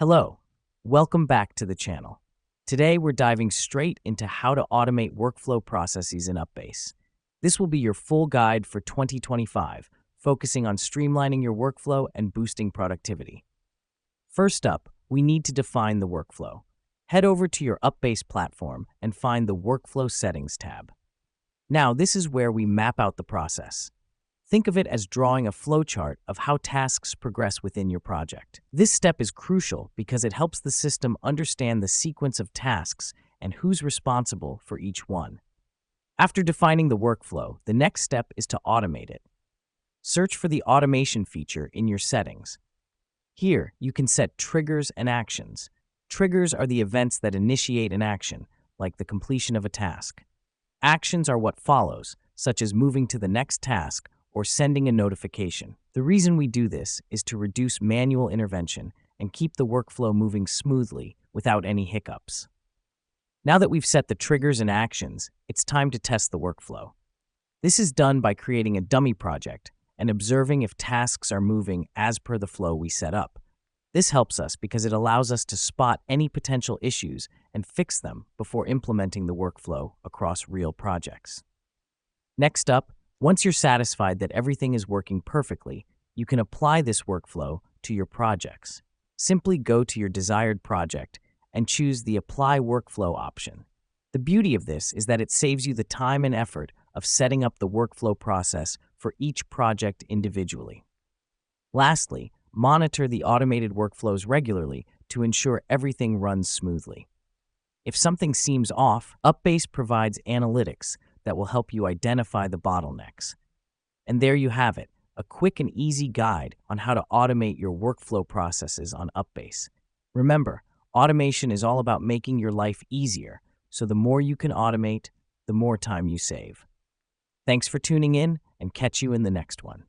Hello, welcome back to the channel. Today we're diving straight into how to automate workflow processes in UPBASE. This will be your full guide for 2025, focusing on streamlining your workflow and boosting productivity. First up, we need to define the workflow. Head over to your UPBASE platform and find the Workflow Settings tab. Now, this is where we map out the process. Think of it as drawing a flowchart of how tasks progress within your project. This step is crucial because it helps the system understand the sequence of tasks and who's responsible for each one. After defining the workflow, the next step is to automate it. Search for the automation feature in your settings. Here, you can set triggers and actions. Triggers are the events that initiate an action, like the completion of a task. Actions are what follows, such as moving to the next task or sending a notification. The reason we do this is to reduce manual intervention and keep the workflow moving smoothly without any hiccups. Now that we've set the triggers and actions, it's time to test the workflow. This is done by creating a dummy project and observing if tasks are moving as per the flow we set up. This helps us because it allows us to spot any potential issues and fix them before implementing the workflow across real projects. Next up, once you're satisfied that everything is working perfectly, you can apply this workflow to your projects. Simply go to your desired project and choose the Apply Workflow option. The beauty of this is that it saves you the time and effort of setting up the workflow process for each project individually. Lastly, monitor the automated workflows regularly to ensure everything runs smoothly. If something seems off, UPBASE provides analytics that will help you identify the bottlenecks. And there you have it, a quick and easy guide on how to automate your workflow processes on UPBASE. Remember, automation is all about making your life easier, so the more you can automate, the more time you save. Thanks for tuning in, and catch you in the next one.